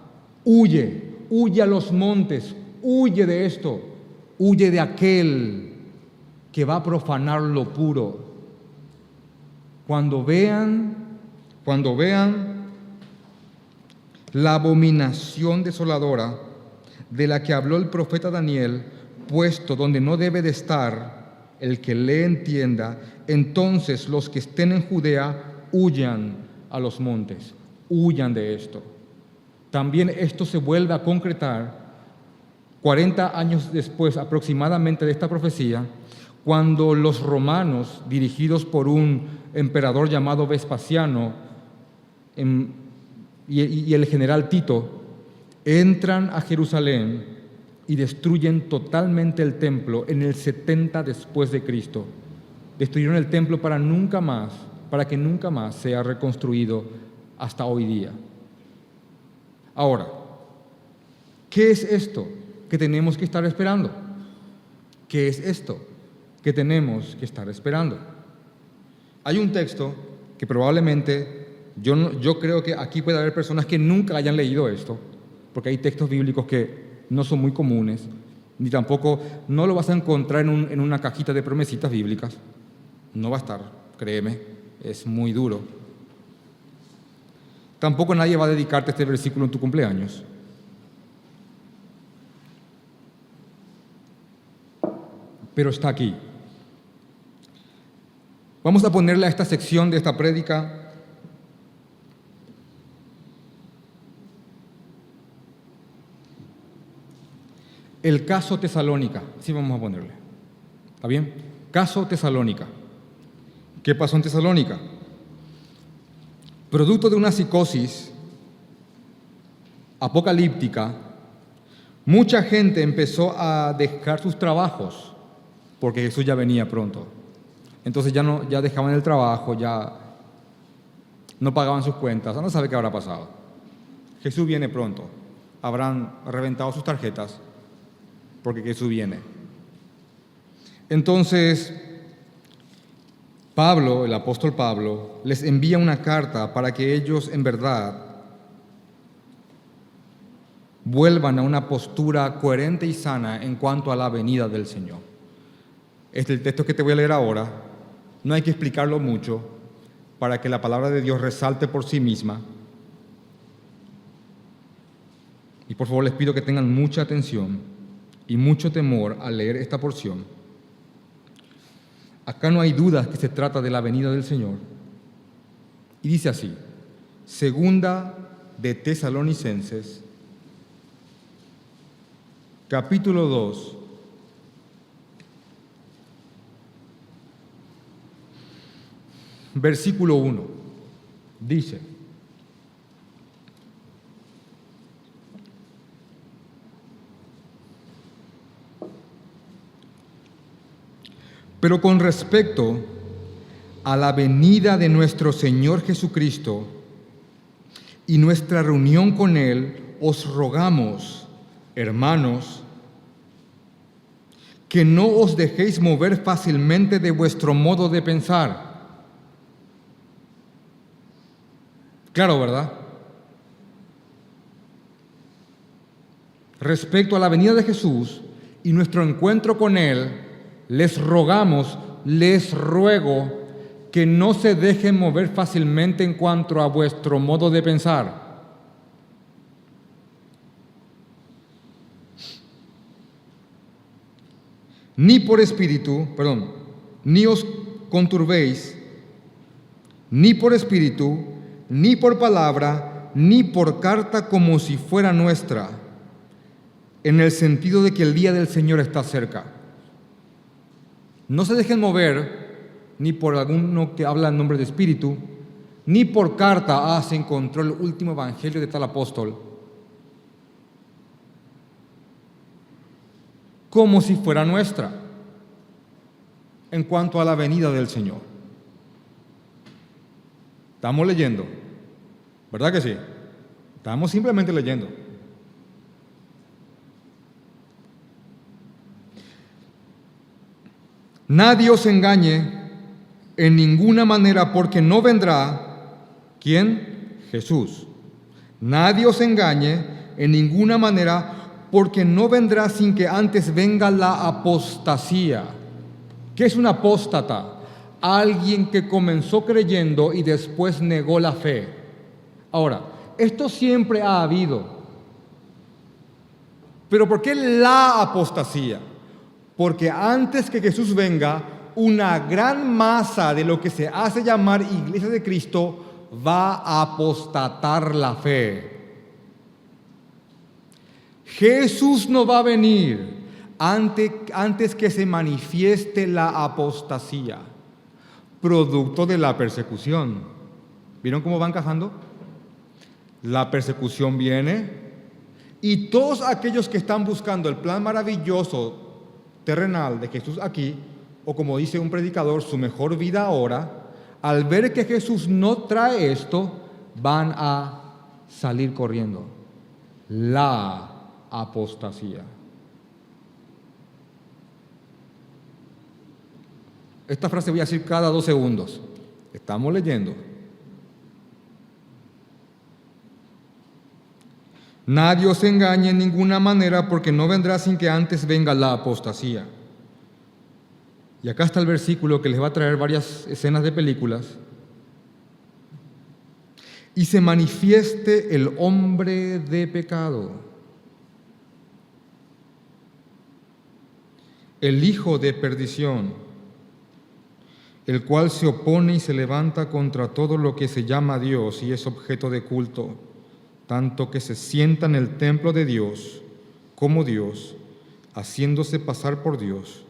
Huye a los montes, huye de esto, huye de aquel que va a profanar lo puro. Cuando vean la abominación desoladora de la que habló el profeta Daniel, puesto donde no debe de estar, el que le entienda, entonces los que estén en Judea huyan a los montes, huyan de esto. También esto se vuelve a concretar 40 años después aproximadamente de esta profecía, cuando los romanos, dirigidos por un emperador llamado Vespasiano y el general Tito, entran a Jerusalén y destruyen totalmente el templo en el 70 después de Cristo. Destruyeron el templo para que nunca más sea reconstruido hasta hoy día. Ahora, ¿qué es esto que tenemos que estar esperando? ¿Qué es esto que tenemos que estar esperando? Hay un texto que probablemente, yo creo que aquí puede haber personas que nunca hayan leído esto, porque hay textos bíblicos que no son muy comunes, ni tampoco no lo vas a encontrar en una cajita de promesitas bíblicas. No va a estar, créeme, es muy duro. Tampoco nadie va a dedicarte este versículo en tu cumpleaños. Pero está aquí. Vamos a ponerle a esta sección de esta prédica el caso Tesalónica. Sí, vamos a ponerle. ¿Está bien? Caso Tesalónica. ¿Qué pasó en Tesalónica? Producto de una psicosis apocalíptica, mucha gente empezó a dejar sus trabajos porque Jesús ya venía pronto. Entonces ya dejaban el trabajo, ya no pagaban sus cuentas, no sabe qué habrá pasado. Jesús viene pronto. Habrán reventado sus tarjetas porque Jesús viene. Entonces, Pablo, el apóstol Pablo, les envía una carta para que ellos en verdad vuelvan a una postura coherente y sana en cuanto a la venida del Señor. Este es el texto que te voy a leer ahora. No hay que explicarlo mucho para que la palabra de Dios resalte por sí misma. Y por favor les pido que tengan mucha atención y mucho temor al leer esta porción. Acá no hay dudas que se trata de la venida del Señor. Y dice así, Segunda de Tesalonicenses, capítulo 2, versículo 1, dice: Pero con respecto a la venida de nuestro Señor Jesucristo y nuestra reunión con Él, os rogamos, hermanos, que no os dejéis mover fácilmente de vuestro modo de pensar. Claro, ¿verdad? Respecto a la venida de Jesús y nuestro encuentro con Él, les rogamos, les ruego que no se dejen mover fácilmente en cuanto a vuestro modo de pensar. Ni os conturbéis, ni por espíritu, ni por palabra, ni por carta como si fuera nuestra, en el sentido de que el día del Señor está cerca. No se dejen mover ni por alguno que habla en nombre de espíritu, ni por carta, se encontró el último evangelio de tal apóstol, como si fuera nuestra, en cuanto a la venida del Señor. Estamos leyendo, ¿verdad que sí? Estamos simplemente leyendo. Nadie os engañe en ninguna manera, porque no vendrá, ¿quién? Jesús. Nadie os engañe en ninguna manera, porque no vendrá sin que antes venga la apostasía. ¿Qué es un apóstata? Alguien que comenzó creyendo y después negó la fe. Ahora, esto siempre ha habido. ¿Pero por qué la apostasía? Porque antes que Jesús venga, una gran masa de lo que se hace llamar Iglesia de Cristo va a apostatar la fe. Jesús no va a venir antes que se manifieste la apostasía, producto de la persecución. ¿Vieron cómo va encajando? La persecución viene y todos aquellos que están buscando el plan maravilloso terrenal de Jesús aquí, o como dice un predicador, su mejor vida ahora, al ver que Jesús no trae esto, van a salir corriendo. La apostasía. Esta frase voy a decir cada 2 segundos. Estamos leyendo. Nadie os engañe en ninguna manera, porque no vendrá sin que antes venga la apostasía. Y acá está el versículo que les va a traer varias escenas de películas. Y se manifieste el hombre de pecado, el hijo de perdición, el cual se opone y se levanta contra todo lo que se llama Dios y es objeto de culto, tanto que se sienta en el templo de Dios como Dios, haciéndose pasar por Dios.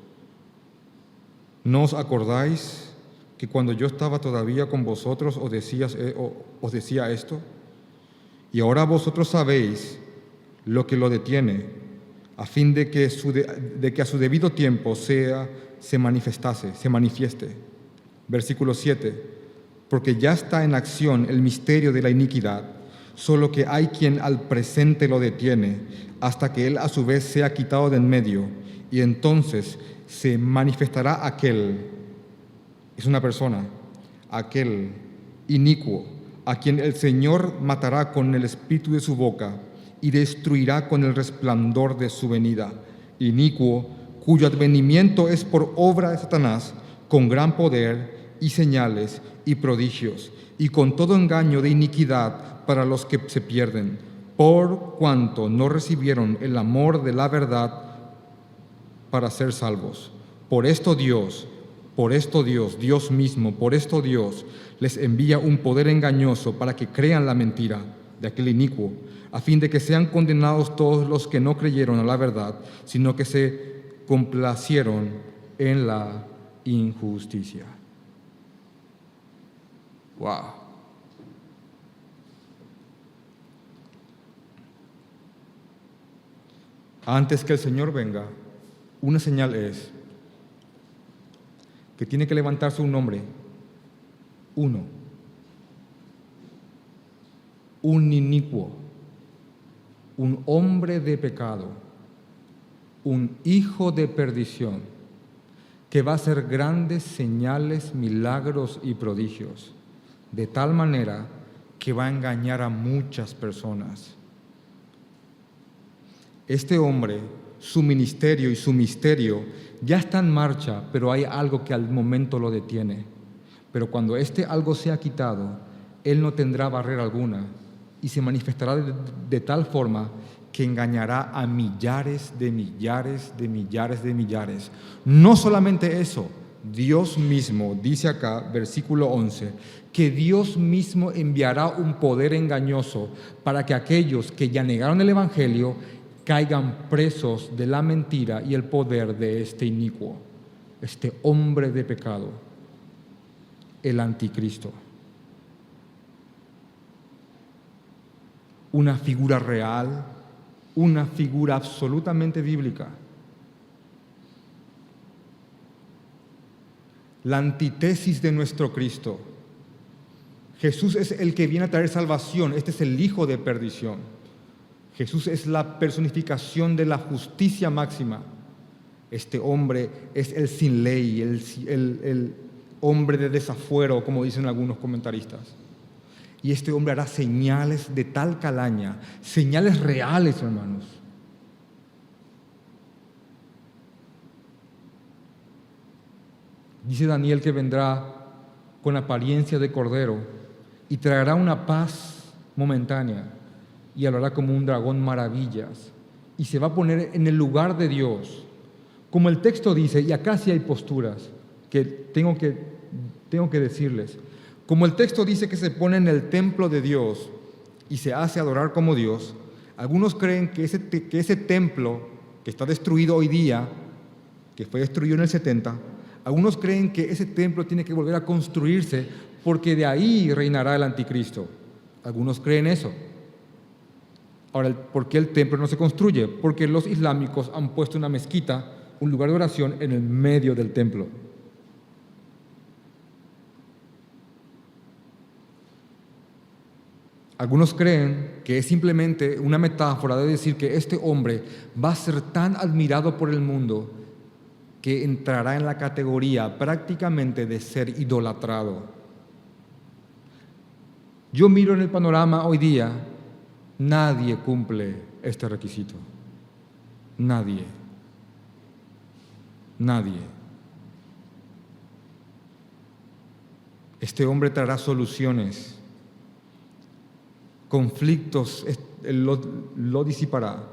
¿No os acordáis que cuando yo estaba todavía con vosotros os decía esto? Y ahora vosotros sabéis lo que lo detiene, a fin de que a su debido tiempo se manifieste. Versículo 7, porque ya está en acción el misterio de la iniquidad, solo que hay quien al presente lo detiene, hasta que él a su vez sea quitado de en medio, y entonces se manifestará aquel, es una persona, aquel inicuo, a quien el Señor matará con el espíritu de su boca y destruirá con el resplandor de su venida. Inicuo, cuyo advenimiento es por obra de Satanás, con gran poder y señales y prodigios, y con todo engaño de iniquidad para los que se pierden, por cuanto no recibieron el amor de la verdad para ser salvos. Por esto Dios, Dios mismo, por esto Dios les envía un poder engañoso para que crean la mentira de aquel inicuo, a fin de que sean condenados todos los que no creyeron a la verdad, sino que se complacieron en la injusticia. Wow. Antes que el Señor venga, una señal es que tiene que levantarse un hombre, un inicuo, un hombre de pecado, un hijo de perdición, que va a hacer grandes señales, milagros y prodigios, de tal manera que va a engañar a muchas personas. Este hombre, su ministerio y su misterio ya está en marcha, pero hay algo que al momento lo detiene. Pero cuando este algo sea quitado, él no tendrá barrera alguna y se manifestará de tal forma que engañará a millares de millares de millares de millares. No solamente eso, Dios mismo, dice acá, versículo 11, que Dios mismo enviará un poder engañoso para que aquellos que ya negaron el Evangelio caigan presos de la mentira y el poder de este inicuo, este hombre de pecado, el anticristo. Una figura real, una figura absolutamente bíblica. La antítesis de nuestro Cristo. Jesús es el que viene a traer salvación, este es el hijo de perdición. Jesús es la personificación de la justicia máxima. Este hombre es el sin ley, el hombre de desafuero, como dicen algunos comentaristas. Y este hombre hará señales de tal calaña, señales reales, hermanos. Dice Daniel que vendrá con apariencia de cordero y traerá una paz momentánea y hablará como un dragón maravillas y se va a poner en el lugar de Dios. Como el texto dice, y acá sí hay posturas que tengo que decirles. Como el texto dice que se pone en el templo de Dios y se hace adorar como Dios, algunos creen que ese templo que está destruido hoy día, que fue destruido en el 70, algunos creen que ese templo tiene que volver a construirse porque de ahí reinará el anticristo. Algunos creen eso. Ahora, ¿por qué el templo no se construye? Porque los islámicos han puesto una mezquita, un lugar de oración, en el medio del templo. Algunos creen que es simplemente una metáfora de decir que este hombre va a ser tan admirado por el mundo que entrará en la categoría prácticamente de ser idolatrado. Yo miro en el panorama hoy día, nadie cumple este requisito. Nadie. Este hombre traerá soluciones, conflictos, lo disipará.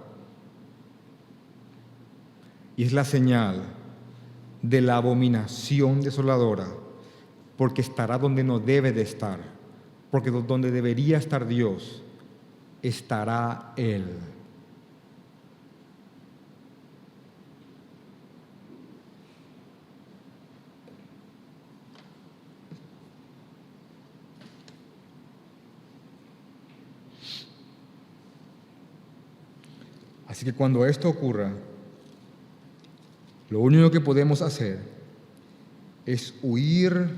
Y es la señal de la abominación desoladora, porque estará donde no debe de estar, porque donde debería estar Dios, estará Él. Así que cuando esto ocurra, lo único que podemos hacer es huir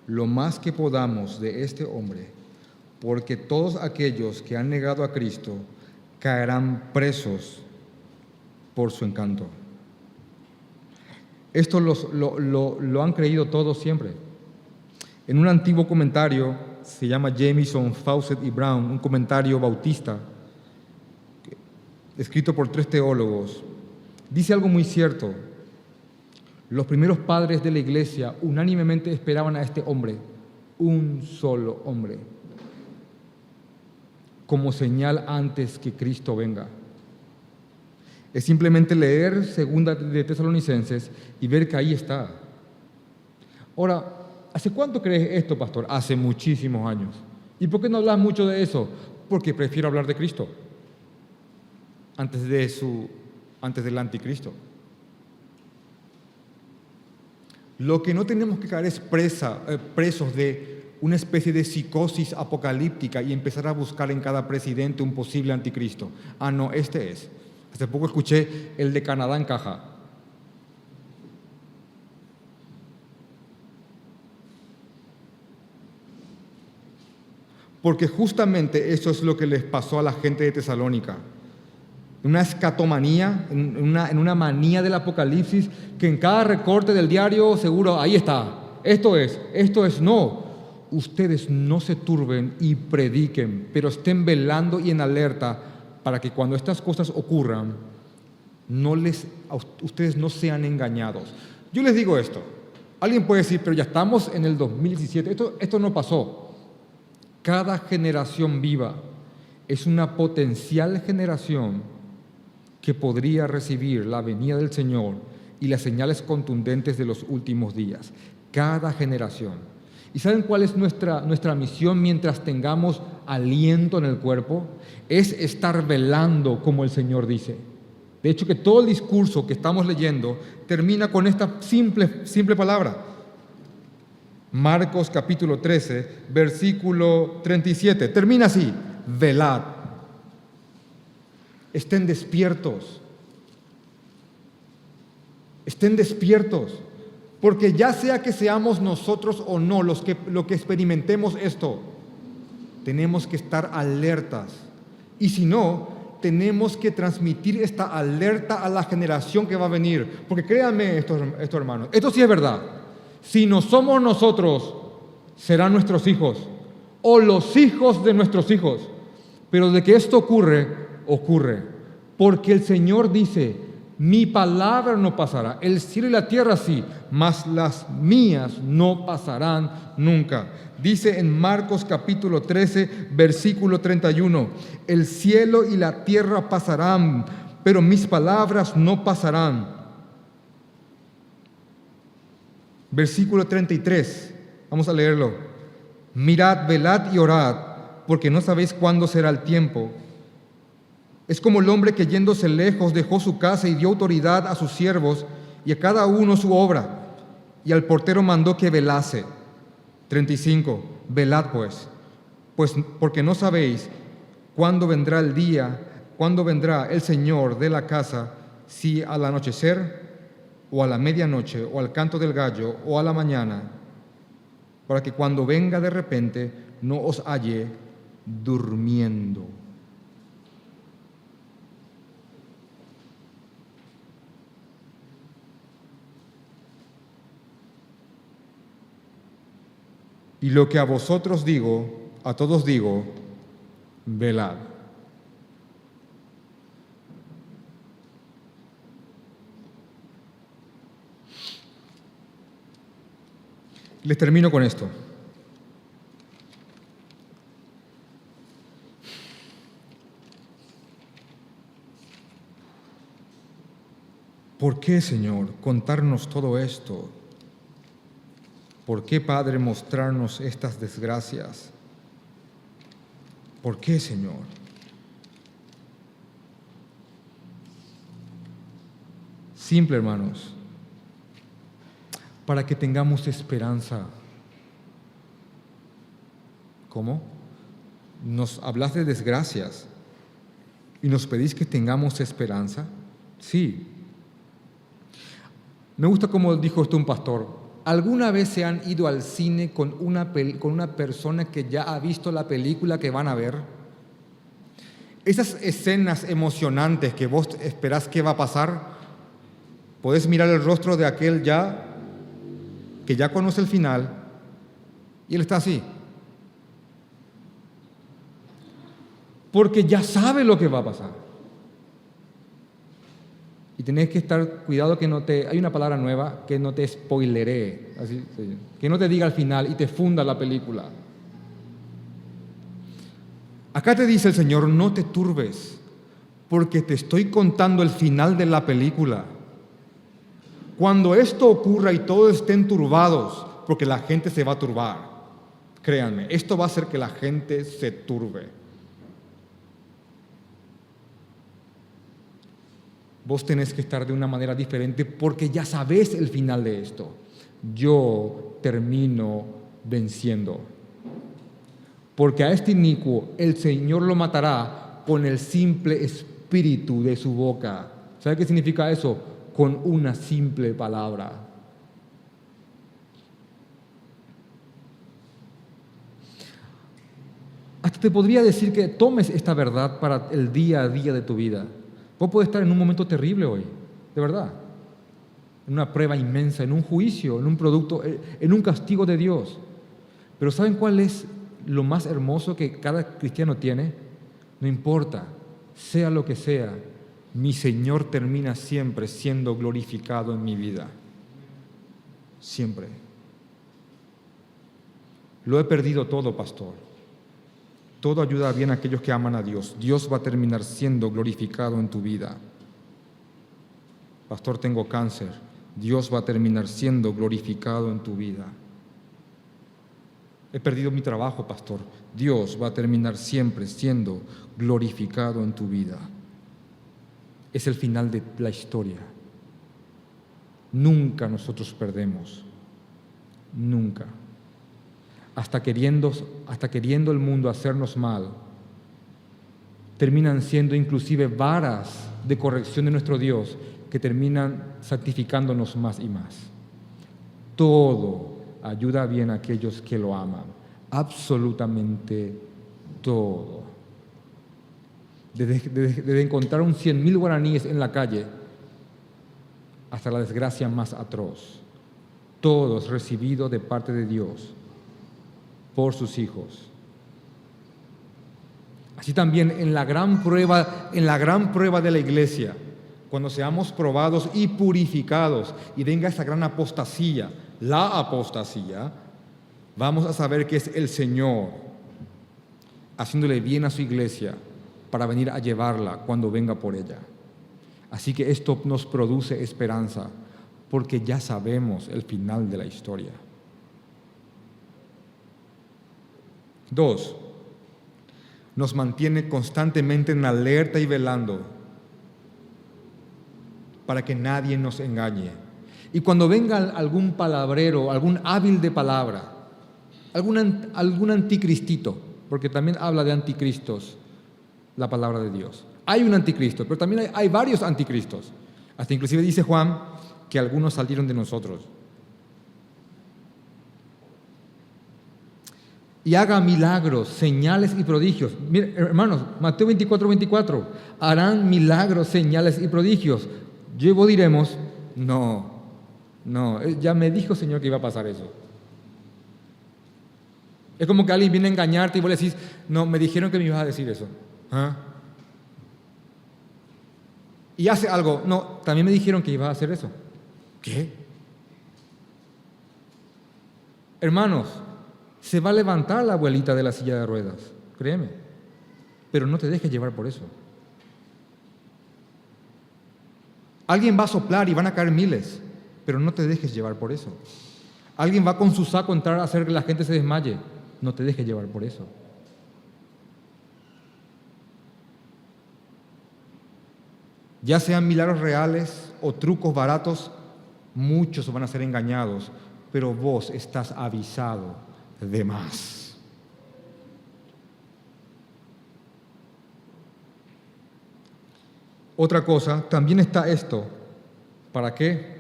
lo más que podamos de este hombre, porque todos aquellos que han negado a Cristo caerán presos por su encanto. Esto lo han creído todos siempre. En un antiguo comentario, se llama Jamieson, Fawcett y Brown, un comentario bautista, escrito por 3 teólogos, dice algo muy cierto. Los primeros padres de la iglesia unánimemente esperaban a este hombre, un solo hombre, como señal antes que Cristo venga. Es simplemente leer Segunda de Tesalonicenses y ver que ahí está. Ahora, ¿hace cuánto crees esto, pastor? Hace muchísimos años. ¿Y por qué no hablas mucho de eso? Porque prefiero hablar de Cristo antes del anticristo. Lo que no tenemos que caer es presos de una especie de psicosis apocalíptica y empezar a buscar en cada presidente un posible anticristo. Ah, no, este es. Hace poco escuché el de Canadá en caja. Porque justamente eso es lo que les pasó a la gente de Tesalónica. Una escatomanía, en una manía del apocalipsis, que en cada recorte del diario seguro, ahí está, esto es, no. Ustedes no se turben y prediquen, pero estén velando y en alerta para que cuando estas cosas ocurran, ustedes no sean engañados. Yo les digo esto, alguien puede decir, pero ya estamos en el 2017, esto no pasó. Cada generación viva es una potencial generación que podría recibir la venida del Señor y las señales contundentes de los últimos días. Cada generación. ¿Y saben cuál es nuestra misión mientras tengamos aliento en el cuerpo? Es estar velando, como el Señor dice. De hecho, que todo el discurso que estamos leyendo termina con esta simple palabra. Marcos capítulo 13, versículo 37. Termina así: velad. Estén despiertos. Estén despiertos. Porque ya sea que seamos nosotros o no lo que experimentemos esto, tenemos que estar alertas. Y si no, tenemos que transmitir esta alerta a la generación que va a venir. Porque créanme esto, hermanos, esto sí es verdad. Si no somos nosotros, serán nuestros hijos o los hijos de nuestros hijos. Pero de que esto ocurre, porque el Señor dice: mi palabra no pasará, el cielo y la tierra sí, mas las mías no pasarán nunca. Dice en Marcos capítulo 13, versículo 31, el cielo y la tierra pasarán, pero mis palabras no pasarán. Versículo 33, vamos a leerlo. Mirad, velad y orad, porque no sabéis cuándo será el tiempo. Es como el hombre que yéndose lejos dejó su casa y dio autoridad a sus siervos y a cada uno su obra, y al portero mandó que velase. 35. Velad pues, porque no sabéis cuándo vendrá el día, cuándo vendrá el Señor de la casa, si al anochecer o a la medianoche o al canto del gallo o a la mañana, para que cuando venga de repente no os halle durmiendo. Y lo que a vosotros digo, a todos digo, velad. Les termino con esto. ¿Por qué, Señor, contarnos todo esto? ¿Por qué, Padre, mostrarnos estas desgracias? ¿Por qué, Señor? Simple, hermanos, para que tengamos esperanza. ¿Cómo? Nos hablas de desgracias. ¿Y nos pedís que tengamos esperanza? Sí. Me gusta como dijo esto un pastor. ¿Alguna vez se han ido al cine con una persona que ya ha visto la película que van a ver? Esas escenas emocionantes que vos esperás que va a pasar, podés mirar el rostro de aquel que ya conoce el final, y él está así. Porque ya sabe lo que va a pasar. Y tenés que estar cuidado que hay una palabra nueva, que no te spoileree, así, sí, que no te diga al final y te funda la película. Acá te dice el Señor, no te turbes, porque te estoy contando el final de la película. Cuando esto ocurra y todos estén turbados, porque la gente se va a turbar, créanme, esto va a hacer que la gente se turbe. Vos tenés que estar de una manera diferente porque ya sabés el final de esto. Yo termino venciendo. Porque a este inicuo el Señor lo matará con el simple espíritu de su boca. ¿Sabe qué significa eso? Con una simple palabra. Hasta te podría decir que tomes esta verdad para el día a día de tu vida. Vos podés estar en un momento terrible hoy, de verdad. En una prueba inmensa, en un juicio, en un producto, en un castigo de Dios. Pero ¿saben cuál es lo más hermoso que cada cristiano tiene? No importa, sea lo que sea, mi Señor termina siempre siendo glorificado en mi vida. Siempre. Lo he perdido todo, pastor. Todo ayuda bien a aquellos que aman a Dios. Dios va a terminar siendo glorificado en tu vida. Pastor, tengo cáncer. Dios va a terminar siendo glorificado en tu vida. He perdido mi trabajo, pastor. Dios va a terminar siempre siendo glorificado en tu vida. Es el final de la historia. Nunca nosotros perdemos. Nunca. Hasta queriendo el mundo hacernos mal, terminan siendo inclusive varas de corrección de nuestro Dios que terminan santificándonos más y más. Todo ayuda bien a aquellos que lo aman, absolutamente todo. Desde encontrar un 100.000 guaraníes en la calle hasta la desgracia más atroz, todo es recibido de parte de Dios por sus hijos. Así también en la gran prueba de la iglesia, cuando seamos probados y purificados y venga esa gran apostasía, la apostasía, vamos a saber que es el Señor haciéndole bien a su iglesia para venir a llevarla cuando venga por ella. Así que esto nos produce esperanza porque ya sabemos el final de la historia. 2. Nos mantiene constantemente en alerta y velando para que nadie nos engañe. Y cuando venga algún palabrero, algún hábil de palabra, algún anticristito, porque también habla de anticristos la palabra de Dios. Hay un anticristo, pero también hay varios anticristos. Hasta inclusive dice Juan que algunos salieron de nosotros. Y haga milagros, señales y prodigios. Miren, hermanos, Mateo 24:24. Harán milagros, señales y prodigios. Vos diremos, no, ya me dijo el Señor que iba a pasar eso. Es como que alguien viene a engañarte y vos le decís, no, me dijeron que me ibas a decir eso. ¿Ah? Y hace algo, no, también me dijeron que ibas a hacer eso. ¿Qué? Hermanos, se va a levantar la abuelita de la silla de ruedas, créeme, pero no te dejes llevar por eso. Alguien va a soplar y van a caer miles, pero no te dejes llevar por eso. Alguien va con su saco a entrar a hacer que la gente se desmaye, no te dejes llevar por eso. Ya sean milagros reales o trucos baratos, muchos van a ser engañados, pero vos estás avisado de más. Otra cosa, también está esto. ¿Para qué?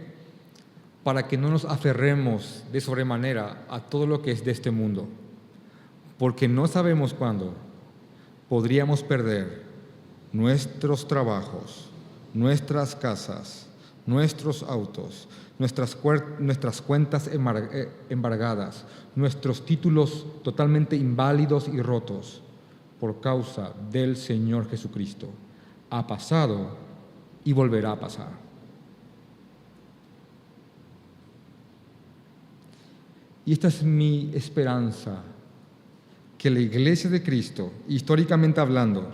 Para que no nos aferremos de sobremanera a todo lo que es de este mundo, porque no sabemos cuándo podríamos perder nuestros trabajos, nuestras casas, nuestros autos, nuestras cuentas embargadas, nuestros títulos totalmente inválidos y rotos por causa del Señor Jesucristo. Ha pasado y volverá a pasar. Y esta es mi esperanza, que la Iglesia de Cristo, históricamente hablando,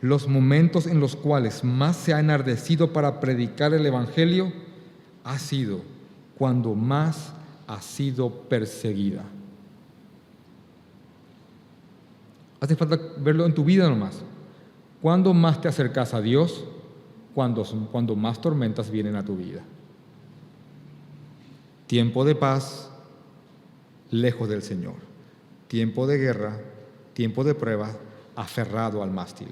los momentos en los cuales más se ha enardecido para predicar el Evangelio, ha sido cuando más ha sido perseguida. Hace falta verlo en tu vida nomás. ¿Cuándo más te acercas a Dios? Cuando más tormentas vienen a tu vida. Tiempo de paz, lejos del Señor. Tiempo de guerra, tiempo de prueba, aferrado al mástil.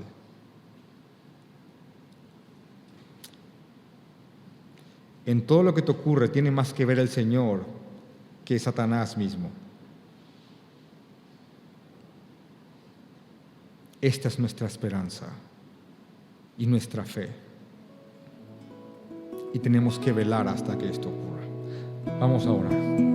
En todo lo que te ocurre tiene más que ver el Señor que Satanás mismo. Esta es nuestra esperanza y nuestra fe. Y tenemos que velar hasta que esto ocurra. Vamos a orar.